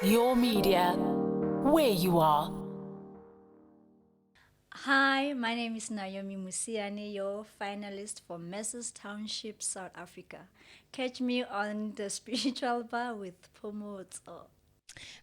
Your media, where you are. Hi, my name is Naomi Mosiane, your finalist for Mrs. Township, South Africa. Catch me on the spiritual bar with Phumudzo.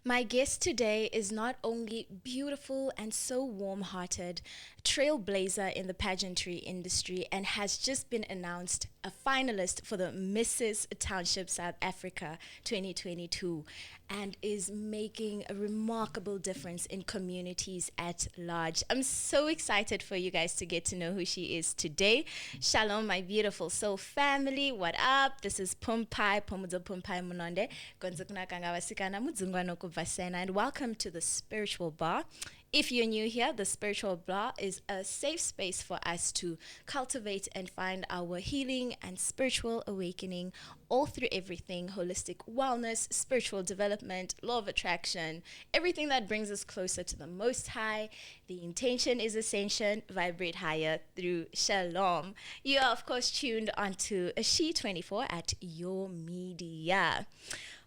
My guest today is not only beautiful and so warm hearted, trailblazer in the pageantry industry, and has just been announced a finalist for the Mrs. Township South Africa 2022 and is making a remarkable difference in communities at large. I'm so excited for you guys to get to know who she is today. Shalom, my beautiful soul family. What up? This is Phumudzo Phumpie Munonde. Gonzukuna Kangawasikana Mudzungwano Kuvasena, and welcome to the Spiritual Bar. If you're new here, the Spiritual Bar is a safe space for us to cultivate and find our healing and spiritual awakening all through everything: holistic wellness, spiritual development, law of attraction, everything that brings us closer to the Most High. The intention is ascension, vibrate higher through Shalom. You are, of course, tuned onto She 24 at Your Media.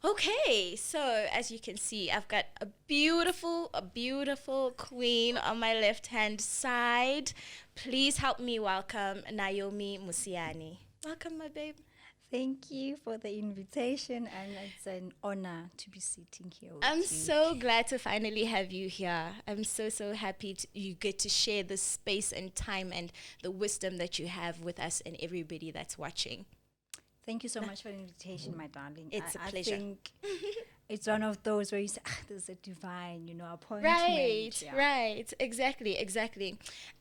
Okay, so as you can see, I've got a beautiful queen on my left-hand side. Please help me welcome Naomi Mosiane. Welcome, my babe. Thank you for the invitation, and it's an honor to be sitting here with I'm you. so glad to finally have you here. I'm so happy you get to share this space and time and the wisdom that you have with us and everybody that's watching. Thank you so much for the invitation, my darling. It's a I pleasure. think it's one of those where you say, there's a divine, appointment. Right, Yeah. right, exactly.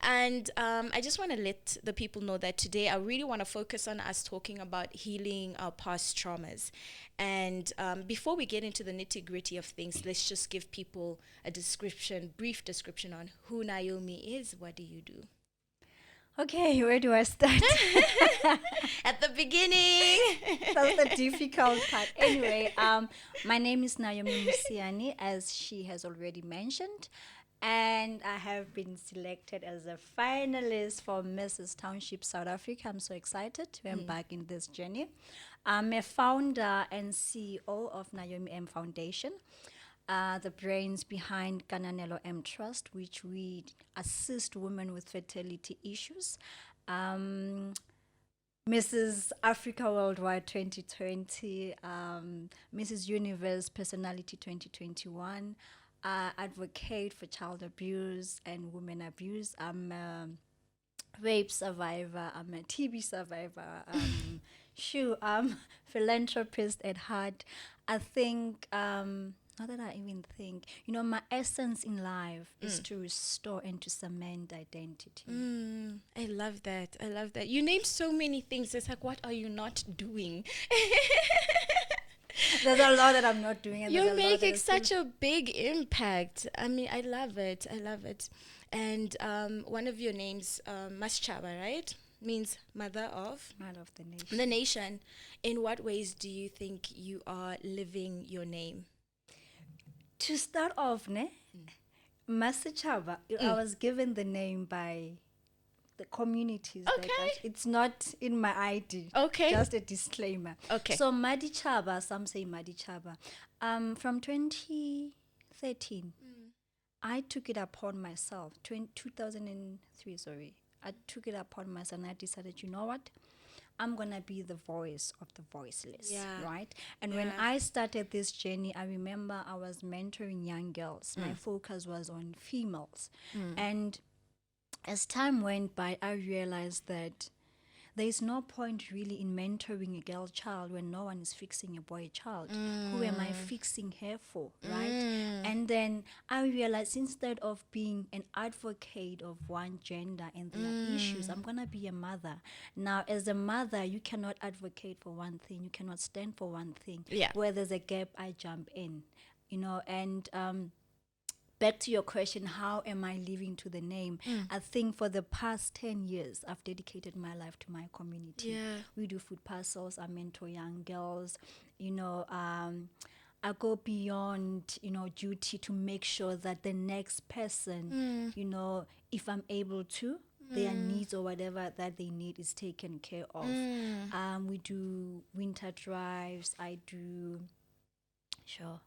And I just want to let the people know that today I really want to focus on us talking about healing our past traumas. And before we get into the nitty gritty of things, let's just give people a brief description on who Naomi is. What do you do? Okay, where do I start? At the beginning. That's the difficult part. Anyway, my name is Naomi Mosiane, as she has already mentioned, and I have been selected as a finalist for Mrs. Township South Africa. I'm so excited to embark in this journey. I'm a founder and CEO of Naomi M Foundation, the brains behind Kananelo M Trust, which we assist women with fertility issues. Mrs. Africa Worldwide 2020, Mrs. Universe Personality 2021, advocate for child abuse and women abuse. I'm a rape survivor, I'm a TB survivor, I'm philanthropist at heart. I think, not that I even think, my essence in life is to restore and to cement identity. I love that. You named so many things. It's like, what are you not doing? There's a lot that I'm not doing. And You're making such a big impact. I mean, I love it. And one of your names, Maschaba, right? Means mother of Man of the nation. the nation. In what ways do you think you are living your name? To start off, Masachaba, I was given the name by the communities. Okay. It's not in my ID. Okay. Just a disclaimer. Okay. So Madichaba, some say Madichaba. From 2013, I took it upon myself. 2003, sorry. I took it upon myself and I decided, you know what? I'm going to be the voice of the voiceless, right? And when I started this journey, I remember I was mentoring young girls. My focus was on females. And as time went by, I realized that there is no point really in mentoring a girl child when no one is fixing a boy child. Who am I fixing her for, right? And then I realized instead of being an advocate of one gender and their issues, I'm going to be a mother. Now, as a mother, you cannot advocate for one thing. You cannot stand for one thing. Yeah. Where there's a gap, I jump in, and back to your question, how am I living to the name? I think for the past 10 years, I've dedicated my life to my community. Yeah. We do food parcels. I mentor young girls. I go beyond, duty to make sure that the next person, if I'm able to, their needs or whatever that they need is taken care of. We do winter drives. I do, sure.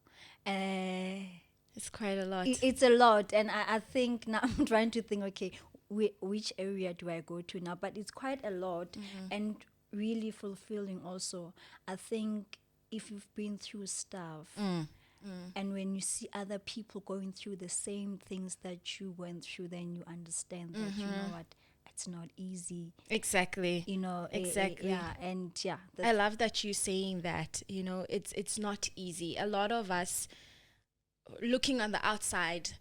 It's quite a lot. It's a lot, and I think now I'm trying to think, okay, which area do I go to now? But it's quite a lot, and really fulfilling also. I think if you've been through stuff, and when you see other people going through the same things that you went through, then you understand that, you know what, it's not easy. Exactly. You know, Exactly. yeah, and yeah. I love that you're saying that. It's not easy. A lot of us looking on the outside,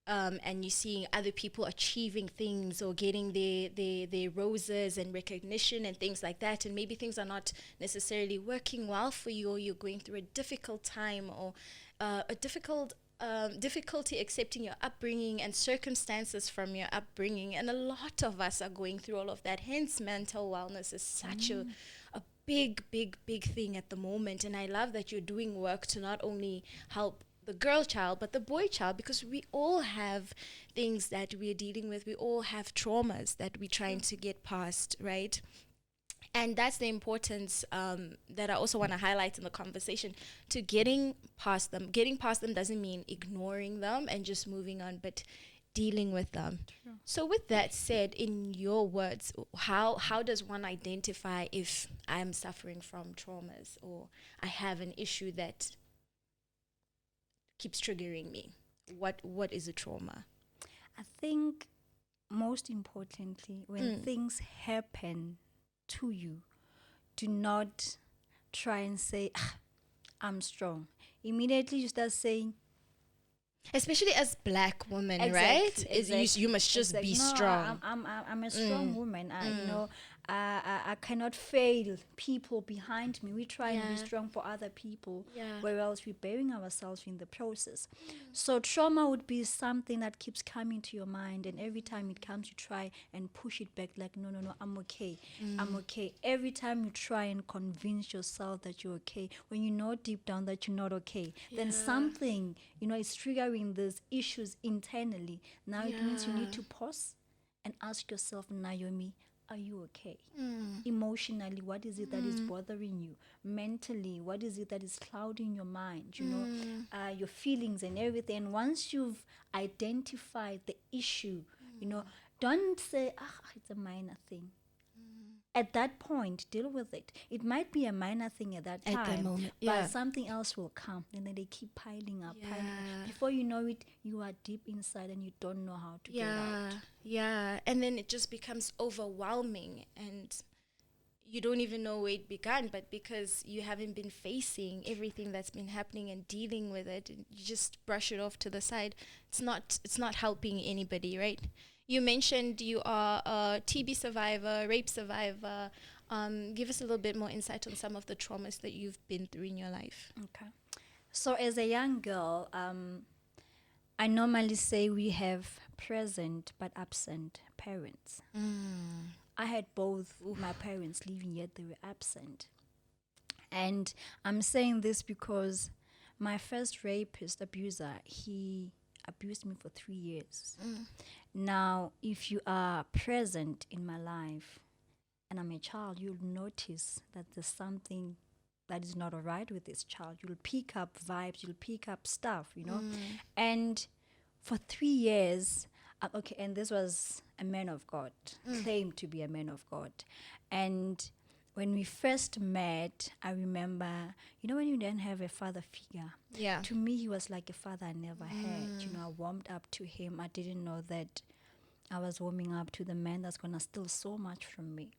and you're seeing other people achieving things or getting their roses and recognition and things like that, and maybe things are not necessarily working well for you, or you're going through a difficult time, or a difficulty accepting your upbringing and circumstances from your upbringing. And a lot of us are going through all of that. Hence, mental wellness is such a big, big, big thing at the moment. And I love that you're doing work to not only help the girl child, but the boy child, because we all have things that we're dealing with. We all have traumas that we're trying to get past, right? And that's the importance that I also want to highlight in the conversation, to getting past them. Getting past them doesn't mean ignoring them and just moving on, but dealing with them. True. So with that said, in your words, how does one identify if I'm suffering from traumas, or I have an issue that keeps triggering me? What is a trauma? I think most importantly, when things happen to you, do not try and say, I'm strong. Immediately you start saying, especially as black women, exactly, right? You must just be strong. I'm a strong woman. You know, I cannot fail people behind me. We try and be strong for other people, whereas we're burying ourselves in the process. So trauma would be something that keeps coming to your mind, and every time it comes, you try and push it back, like, no, I'm okay. I'm okay. Every time you try and convince yourself that you're okay, when you know deep down that you're not okay, then something, is triggering these issues internally. Now it means you need to pause and ask yourself, Naomi, are you okay? Emotionally, what is it that is bothering you? Mentally, what is it that is clouding your mind? Your feelings and everything. And once you've identified the issue, don't say, it's a minor thing. At that point, deal with it. It might be a minor thing at that time, at that moment, but something else will come, and then they keep piling up. Before you know it, you are deep inside and you don't know how to get out. Yeah, and then it just becomes overwhelming, and you don't even know where it began, but because you haven't been facing everything that's been happening and dealing with it, you just brush it off to the side. It's not helping anybody, right? You mentioned you are a TB survivor, rape survivor. Give us a little bit more insight on some of the traumas that you've been through in your life. Okay. So as a young girl, I normally say we have present but absent parents. I had both my parents living, yet they were absent. And I'm saying this because my first rapist, abuser, he abused me for 3 years. Now, if you are present in my life and I'm a child, you'll notice that there's something that is not all right with this child. You'll pick up vibes, you'll pick up stuff, And for 3 years, and this was a man of God, claimed to be a man of God. And when we first met, I remember, when you don't have a father figure, to me, he was like a father I never had. I warmed up to him. I didn't know that I was warming up to the man that's going to steal so much from me.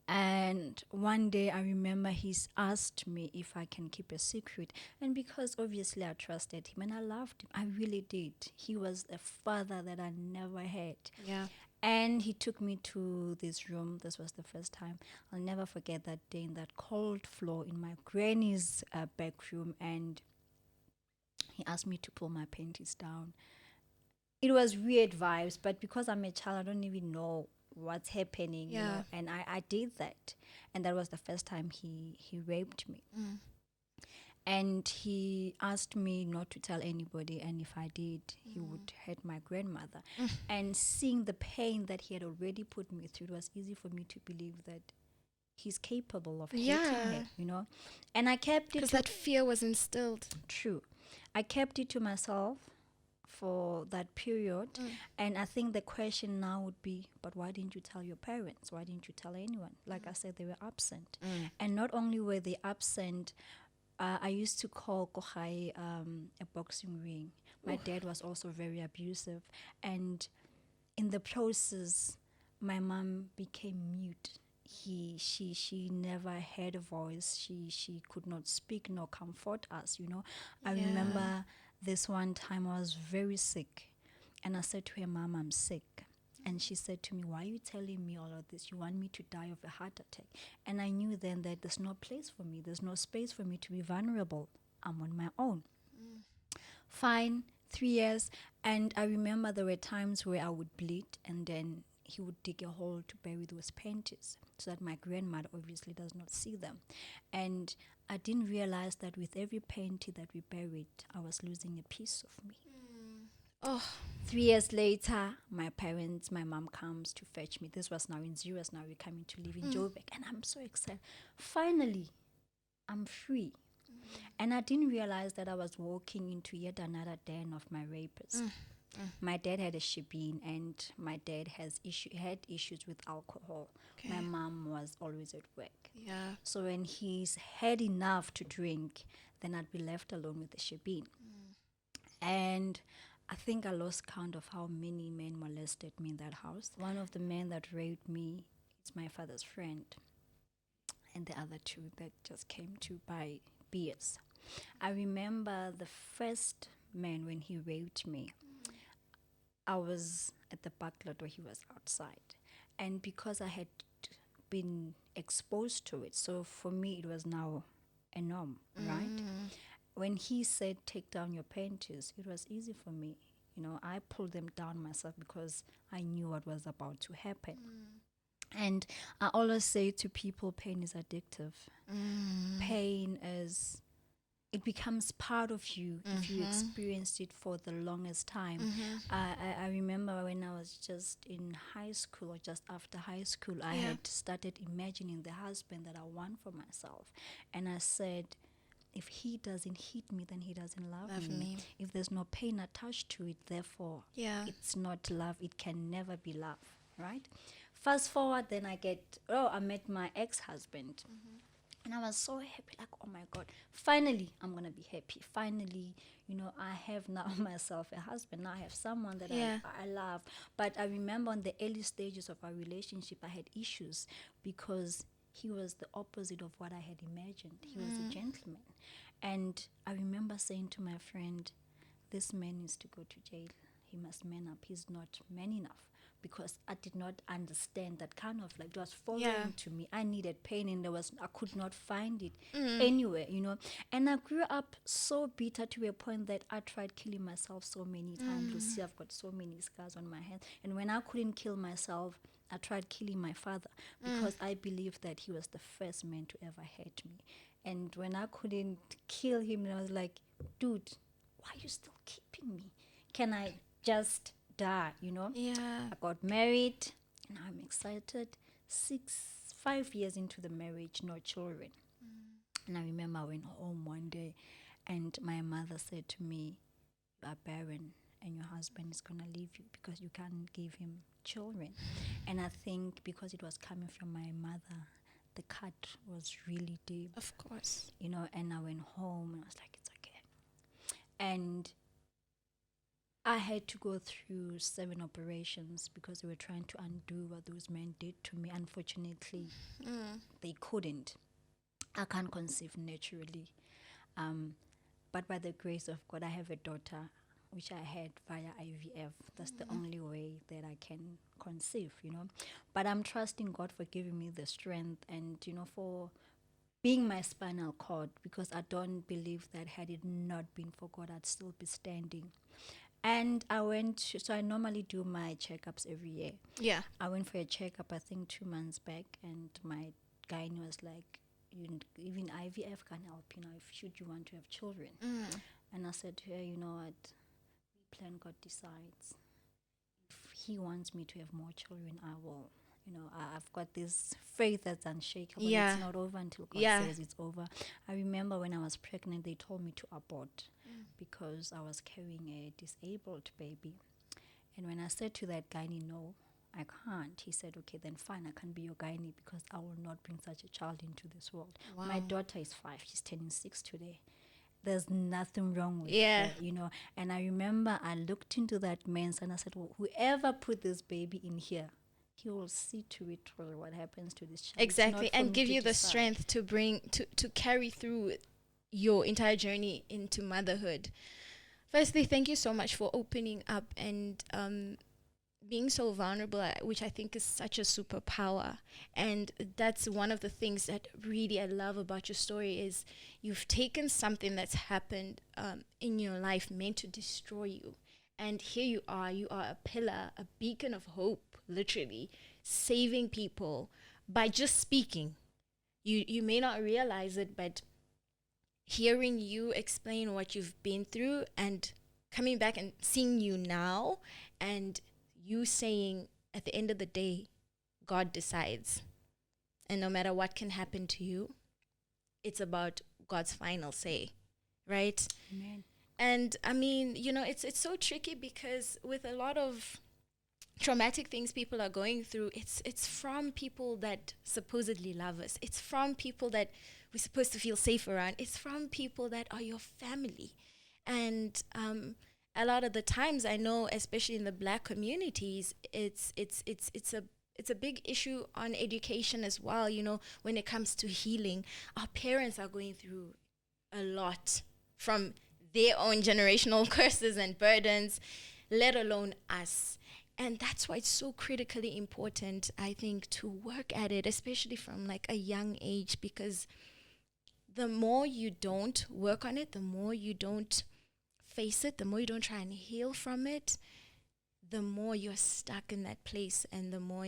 And one day I remember he's asked me if I can keep a secret. And because obviously I trusted him and I loved him, I really did. He was a father that I never had. And he took me to this room. This was the first time. I'll never forget that day in that cold floor in my granny's back room. And he asked me to pull my panties down. It was weird vibes, but because I'm a child, I don't even know what's happening. And I did that. And that was the first time he raped me. And he asked me not to tell anybody, and if I did, he would hurt my grandmother. And seeing the pain that he had already put me through, it was easy for me to believe that he's capable of Yeah. hating her, you know. And I kept it Because to that fear was instilled. true. I kept it to myself for that period. And I think the question now would be, but why didn't you tell your parents? Why didn't you tell anyone? Like I said, they were absent. And not only were they absent, I used to call Kohai a boxing ring. My dad was also very abusive. And in the process, my mom became mute. She never had a voice. She could not speak nor comfort us, you know. I Yeah. remember this one time I was very sick, and I said to her, Mom, I'm sick. And she said to me, why are you telling me all of this? You want me to die of a heart attack? And I knew then that there's no place for me. There's no space for me to be vulnerable. I'm on my own. Fine, 3 years. And I remember there were times where I would bleed, and then he would dig a hole to bury those panties so that my grandmother obviously does not see them. And I didn't realize that with every panty that we buried, I was losing a piece of me. Oh, 3 years later, my mom comes to fetch me. This was now in Zeros. Now we're coming to live in Joburg. And I'm so excited. Finally, I'm free. And I didn't realize that I was walking into yet another den of my rapists. My dad had a shebeen, and my dad had issues with alcohol. Okay. My mom was always at work. yeah. So when he's had enough to drink, then I'd be left alone with the shebeen. And I think I lost count of how many men molested me in that house. One of the men that raped me is my father's friend, and the other two that just came to buy beers. I remember the first man when he raped me. I was at the back lot where he was outside. And because I had been exposed to it, so for me it was now a norm, right? When he said, take down your panties, it was easy for me. You know, I pulled them down myself because I knew what was about to happen. And I always say to people, pain is addictive. Pain is, it becomes part of you if you experienced it for the longest time. I remember when I was just in high school or just after high school, I had started imagining the husband that I want for myself. And I said, if he doesn't hit me, then he doesn't love me. If there's no pain attached to it, therefore, it's not love. It can never be love, right? Fast forward, then I met my ex-husband. And I was so happy, like, oh my God, finally, I'm going to be happy. Finally, you know, I have now myself a husband. Now I have someone that I love. But I remember on the early stages of our relationship, I had issues because he was the opposite of what I had imagined. He was a gentleman. And I remember saying to my friend, this man needs to go to jail. He must man up. He's not man enough. Because I did not understand that kind of like, it was foreign to me. I needed pain, and I could not find it anywhere, you know. And I grew up so bitter to a point that I tried killing myself so many times. You see, I've got so many scars on my hands. And when I couldn't kill myself, I tried killing my father because I believed that he was the first man to ever hurt me. And when I couldn't kill him, I was like, dude, why are you still keeping me? Can I just die, you know? I got married, and I'm excited. 5 years into the marriage, no children. And I remember I went home one day, and my mother said to me, you are barren, and your husband is going to leave you because you can't give him children. And I think because it was coming from my mother, the cut was really deep. Of course. You know, and I went home, and I was like, it's okay. And I had to go through 7 operations because they were trying to undo what those men did to me. Unfortunately, they couldn't. I can't conceive naturally. But by the grace of God, I have a daughter, which I had via IVF. That's the only way that I can conceive, you know. But I'm trusting God for giving me the strength and, you know, for being my spinal cord, because I don't believe that had it not been for God, I'd still be standing. And I normally do my checkups every year. Yeah. I went for a checkup, I think 2 months back, and my gynae was like, even IVF can help, you know, should you want to have children. And I said to her, you know what, we plan, God decides. If he wants me to have more children, I will. I've got this faith that's unshakable. Yeah. It's not over until God Yeah. says it's over. I remember when I was pregnant, they told me to abort because I was carrying a disabled baby. And when I said to that gynae, no, I can't, he said, okay, then fine, I can be your gynae because I will not bring such a child into this world. My daughter is 5, she's turning 6 today. There's nothing wrong with Yeah. her. And I remember I looked into that man's and I said, well, whoever put this baby in here, he will see to it through what happens to this child. It's Exactly, not for and me give to you the decide. strength to bring to carry through your entire journey into motherhood. Firstly, thank you so much for opening up and being so vulnerable, which I think is such a superpower. And that's one of the things that really I love about your story is you've taken something that's happened in your life meant to destroy you. And here you are a pillar, a beacon of hope, literally saving people by just speaking. You may not realize it, but hearing you explain what you've been through and coming back and seeing you now and you saying at the end of the day, God decides. And no matter what can happen to you, it's about God's final say, right? Amen. And I mean, it's so tricky because with a lot of traumatic things people are going through, it's from people that supposedly love us. It's from people that we're supposed to feel safe around. It's from people that are your family. And a lot of the times I know, especially in the Black communities, it's a big issue on education as well. When it comes to healing, our parents are going through a lot from their own generational curses and burdens, let alone us. And that's why it's so critically important, I think, to work at it, especially from like a young age, because the more you don't work on it, the more you don't face it, the more you don't try and heal from it, the more you're stuck in that place and the more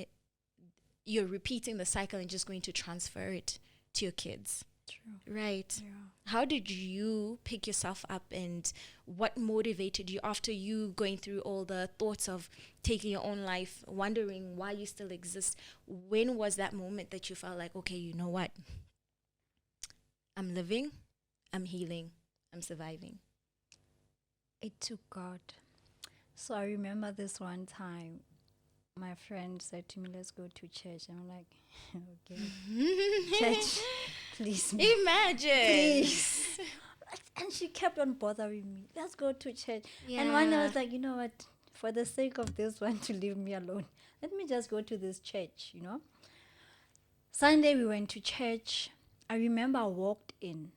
you're repeating the cycle and just going to transfer it to your kids. True. Right. Yeah. How did you pick yourself up and what motivated you after you going through all the thoughts of taking your own life, wondering why you still exist? When was that moment that you felt like, okay, you know what? I'm living, I'm healing, I'm surviving. It took God. So I remember this one time, my friend said to me, let's go to church. And I'm like, okay, church, please, Imagine. please. And she kept on bothering me. Let's go to church. And one day I was like, you know what? For the sake of this one to leave me alone, let me just go to this church. Sunday we went to church. I remember I walked in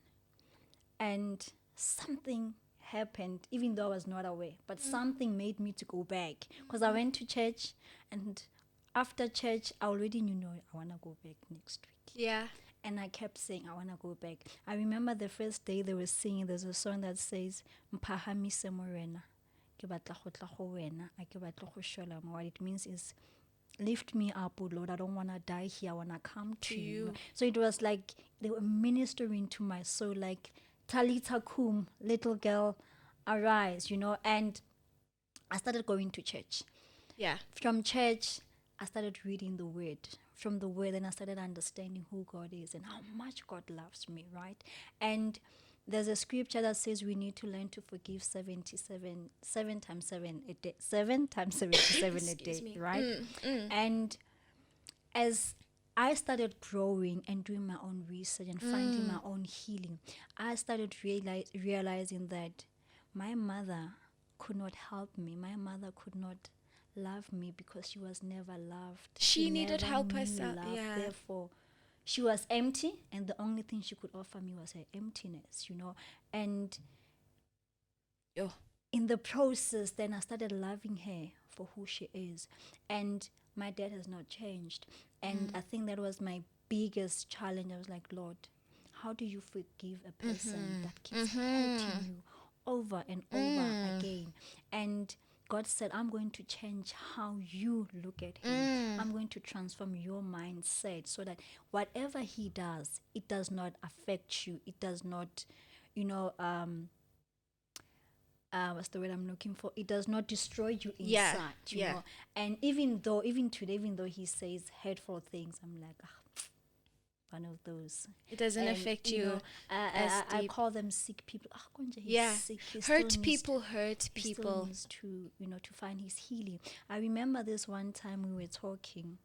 and something happened, even though I was not aware, but something made me to go back because I went to church, and after church I already knew, no, I want to go back next week. Yeah. And I kept saying, I want to go back. I remember the first day they were singing, there's a song that says, Mpahamise morena, ke batla go tla go wena, a ke batla go shola mo. What it means is, lift me up, oh Lord, I don't want to die here, I want to come to you. So it was like they were ministering to my soul, like, Talita kum, little girl, arise, and I started going to church. Yeah. From church, I started reading the word. From the word, then I started understanding who God is and how much God loves me, right? And there's a scripture that says we need to learn to forgive 7 times 7 a day, 7 times 77 a day, right? And as I started growing and doing my own research and finding my own healing, I started realizing that my mother could not help me. My mother could not love me because she was never loved. She needed never help knew herself. love. Yeah. Therefore, she was empty, and the only thing she could offer me was her emptiness, And in the process, then I started loving her for who she is. And my dad has not changed. And I think that was my biggest challenge. I was like, Lord, how do you forgive a person that keeps hurting you over and over again? And God said, I'm going to change how you look at him. I'm going to transform your mindset so that whatever he does, it does not affect you. It does not, what's the word I'm looking for? It does not destroy you Yeah, inside, you yeah. know. And even today, even though he says hurtful things, I'm like, one of those. It doesn't And, affect you you know, as I deep. call them sick people. Konja, he's Yeah. sick. Hurt people hurt He still people. needs to, to find his healing. I remember this one time we were talking.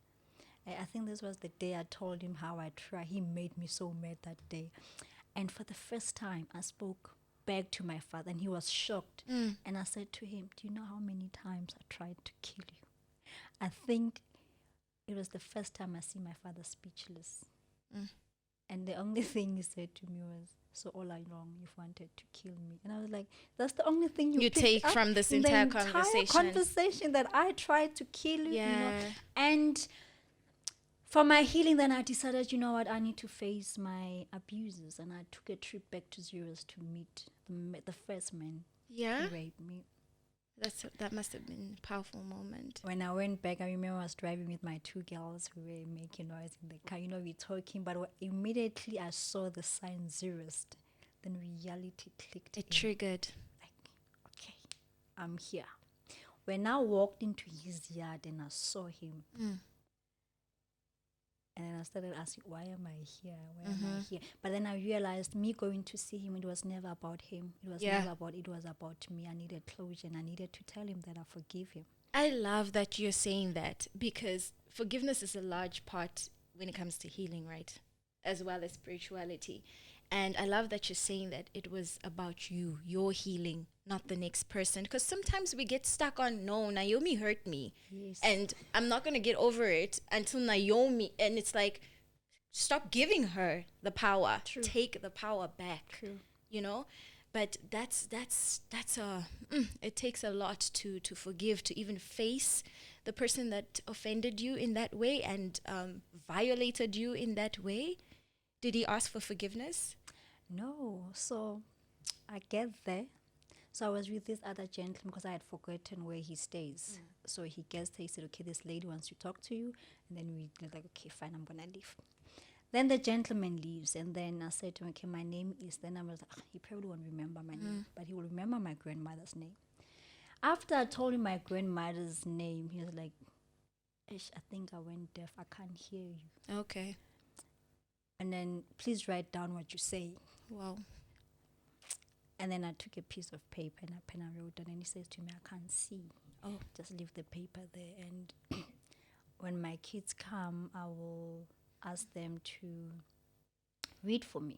I think this was the day I told him how I try. He made me so mad that day. And for the first time, I spoke back to my father, and he was shocked. And I said to him, "Do you know how many times I tried to kill you?" I think it was the first time I see my father speechless. And the only thing he said to me was, "So all along you've wanted to kill me." And I was like, that's the only thing you picked take up from this in the entire conversation. conversation, that I tried to kill you, Yeah. And for my healing, then I decided, you know what, I need to face my abusers. And I took a trip back to Zeros to meet the first man Yeah. who raped me. That must have been a powerful moment. When I went back, I remember I was driving with my two girls who were making noise in the car. We're talking, but immediately I saw the sign Zeros. Then reality clicked It in. triggered. Like, okay, I'm here. When I walked into his yard and I saw him, and then I started asking, why am I here? Why am I here? But then I realized me going to see him, it was never about him. It was never about, it was about me. I needed closure, and I needed to tell him that I forgive him. I love that you're saying that, because forgiveness is a large part when it comes to healing, right? As well as spirituality. And I love that you're saying that it was about you, your healing, not the next person. Because sometimes we get stuck on, no, Naomi hurt me. Yes. And I'm not going to get over it until Naomi. And it's like, stop giving her the power. True. Take the power back. True. You know? But it takes a lot to forgive, to even face the person that offended you in that way and violated you in that way. Did he ask for forgiveness? No. So I get there. So I was with this other gentleman because I had forgotten where he stays. So he gets there. He said, okay, this lady wants to talk to you. And then we were like, okay, fine, I'm going to leave. Then the gentleman leaves. And then I said to him, okay, my name is. Then I was like, he probably won't remember my name, but he will remember my grandmother's name. After I told him my grandmother's name, he was like, Ish, I think I went deaf. I can't hear you. Okay. And then please write down what you say. Wow. And then I took a piece of paper and a pen and wrote down. And he says to me, I can't see. Oh. Just leave the paper there. And when my kids come, I will ask them to read for me.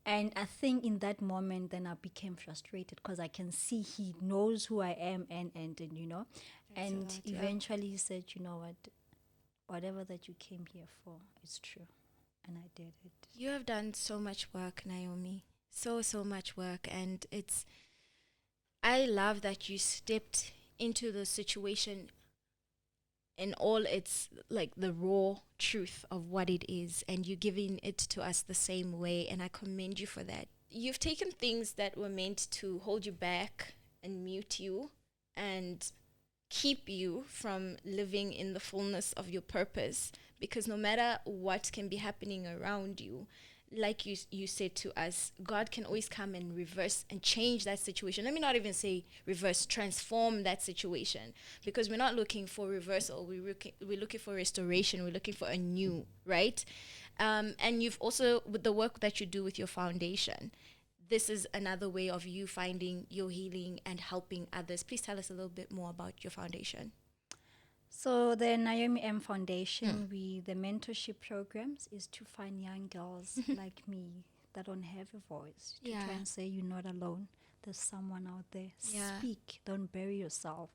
And I think in that moment, then I became frustrated because I can see he knows who I am and you know. That's a and lot, yeah. eventually he said, you know what, whatever that you came here for is true. And I did it. You have done so much work, Naomi. So much work. And I love that you stepped into the situation in all its, like, the raw truth of what it is, and you're giving it to us the same way, and I commend you for that. You've taken things that were meant to hold you back and mute you and keep you from living in the fullness of your purpose, because no matter what can be happening around you, like you said to us, God can always come and reverse and change that situation. Let me not even say reverse, transform that situation, because we're not looking for reversal. We're looking for restoration. We're looking for a new, right? And you've also, with the work that you do with your foundation, this is another way of you finding your healing and helping others. Please tell us a little bit more about your foundation. So the Naomi M Foundation, the mentorship programs is to find young girls like me that don't have a voice, to try and say you're not alone. There's someone out there. Yeah. Speak, don't bury yourself.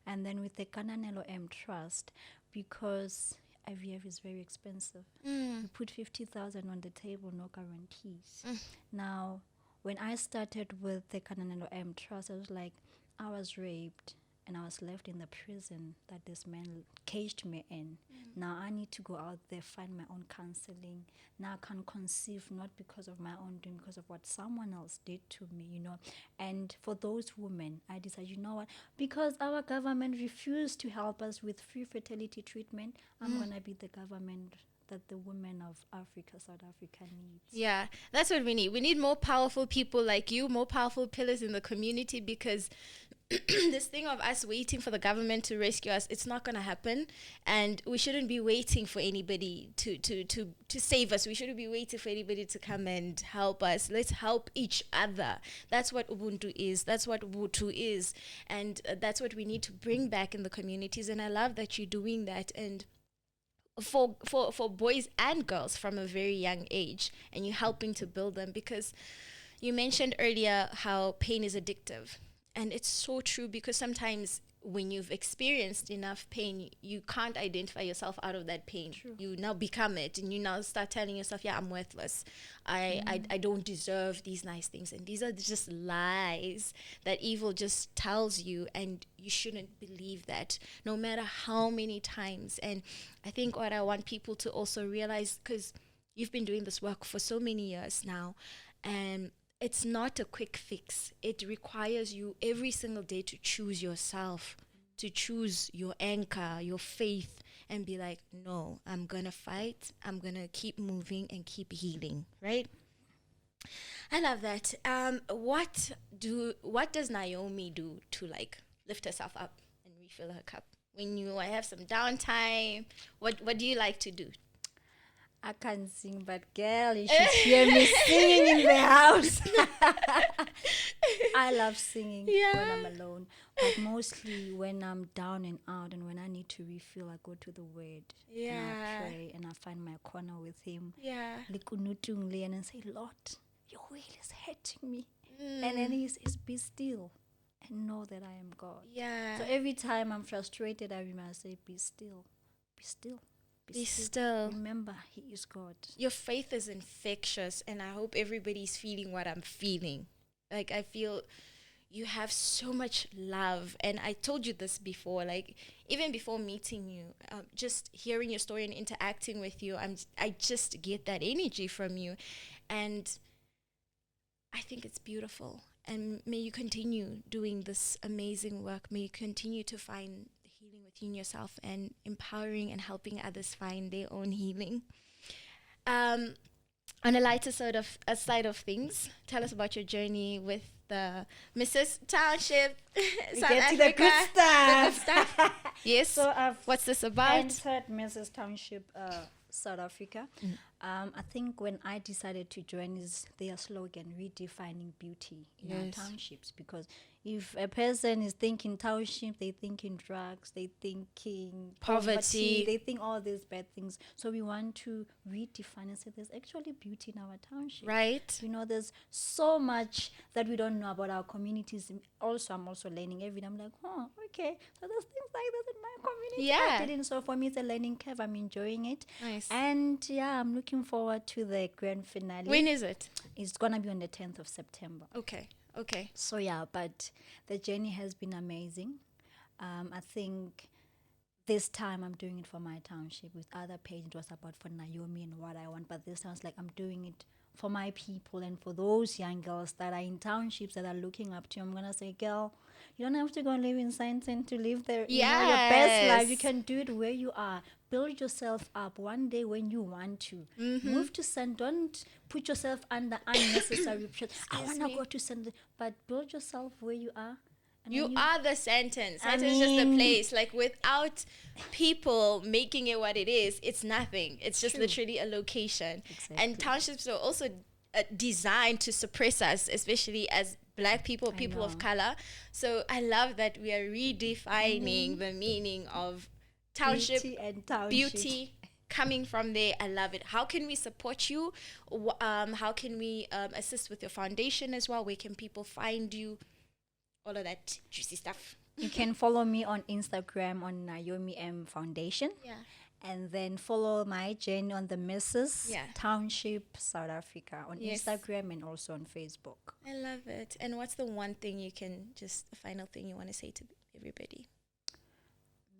And then with the Kananelo M Trust, because IVF is very expensive. You put 50,000 on the table, no guarantees. Now, when I started with the Kananelo M Trust, I was like, I was raped. And I was left in the prison that this man caged me in. Now I need to go out there, find my own counseling. Now I can conceive not because of my own doing, because of what someone else did to me, you know. And for those women, I decided, you know what, because our government refused to help us with free fertility treatment, I'm going to be the government that the women of Africa, South Africa needs. Yeah, that's what we need. We need more powerful people like you, more powerful pillars in the community, because this thing of us waiting for the government to rescue us, it's not going to happen. And we shouldn't be waiting for anybody to save us. We shouldn't be waiting for anybody to come and help us. Let's help each other. That's what Ubuntu is. That's what Ubuntu is. And that's what we need to bring back in the communities. And I love that you're doing that. And for boys and girls from a very young age, and you're helping to build them, because you mentioned earlier how pain is addictive. And it's so true, because sometimes when you've experienced enough pain, you can't identify yourself out of that pain. True. You now become it, and you now start telling yourself, yeah, I'm worthless. I don't deserve these nice things. And these are just lies that evil just tells you, and you shouldn't believe that, no matter how many times. And I think what I want people to also realize, because you've been doing this work for so many years now, and it's not a quick fix. It requires you every single day to choose yourself, to choose your anchor, your faith, and be like, no, I'm going to fight. I'm going to keep moving and keep healing, right? I love that. What does Naomi do to like lift herself up and refill her cup? When you have some downtime, what do you like to do? I can't sing, but girl, you should hear me singing in the house. I love singing when I'm alone, but mostly when I'm down and out and when I need to refill, I go to the Word and I pray and I find my corner with Him. Yeah. And I say, Lord, your will is hurting me. And then He says, be still and know that I am God. Yeah. So every time I'm frustrated, I remember, say, be still, be still. Be still. Remember, He is God. Your faith is infectious, and I hope everybody's feeling what I'm feeling. Like, I feel you have so much love. And I told you this before, like, even before meeting you, just hearing your story and interacting with you, I just get that energy from you. And I think it's beautiful. And may you continue doing this amazing work. May you continue to find healing within yourself and empowering and helping others find their own healing. On a lighter side of things, tell us about your journey with the Mrs. Township, South get Africa. to the good stuff. The good stuff. Yes. So What's this about? entered Mrs. Township, South Africa. I think when I decided to join is their slogan, redefining beauty in our townships. Because if a person is thinking township, they thinking drugs, they thinking Poverty. they think all these bad things. So we want to redefine and say there's actually beauty in our township. Right. You know, there's so much that we don't know about our communities. Also, I'm also learning every day. I'm like, oh, okay. So there's things like this in my community. Yeah. I didn't. So for me, it's a learning curve. I'm enjoying it. Nice. And yeah, I'm looking forward to the grand finale. When is it? It's going to be on the 10th of September. Okay. So yeah, but the journey has been amazing. I think this time I'm doing it for my township. With other pages, it was about for Naomi and what I want. But this time it's like I'm doing it for my people and for those young girls that are in townships that are looking up to you. I'm going to say, girl, you don't have to go and live in Science and to live there. You know, your best life. You can do it where you are. Build yourself up one day when you want to. Move to Sand. Don't put yourself under unnecessary pressure. I want to go to Sand. But build yourself where you are. And You when are the sentence. Sentence is just the place. Like, without people making it what it is, it's nothing. It's just literally a location. Exactly. And townships are also designed to suppress us, especially as Black people, people of color. So I love that we are redefining the meaning of township, beauty and township. beauty coming from there. I love it. How can we support you? How can we assist with your foundation as well? Where can people find you? All of that juicy stuff. You can follow me on Instagram on Naomi M Foundation. Yeah. And then follow my journey on the Mrs. Township, South Africa on Instagram and also on Facebook. I love it. And what's the one thing the final thing you want to say to everybody?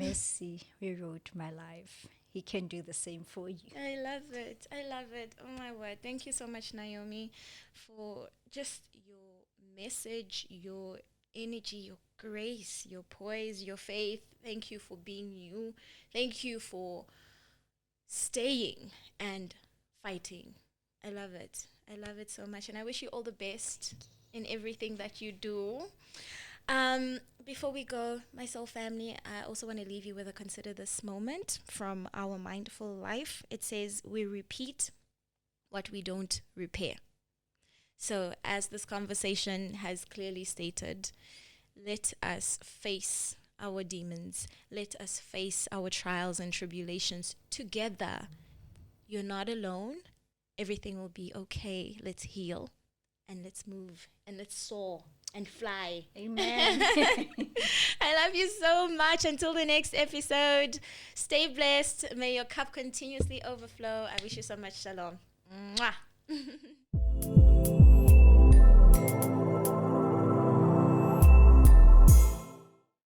Messi rewrote my life. He can do the same for you. I love it. Oh my word. Thank you so much, Naomi, for just your message, your energy, your grace, your poise, your faith. Thank you for being you. Thank you for staying and fighting. I love it. I love it so much. And I wish you all the best in everything that you do. Before we go, my soul family, I also want to leave you with a consider this moment from our mindful life. It says, we repeat what we don't repair. So as this conversation has clearly stated, let us face our demons. Let us face our trials and tribulations together. You're not alone. Everything will be okay. Let's heal and let's move and let's soar and fly. Amen. I love you so much. Until the next episode, stay blessed. May your cup continuously overflow. I wish you so much shalom. Mwah.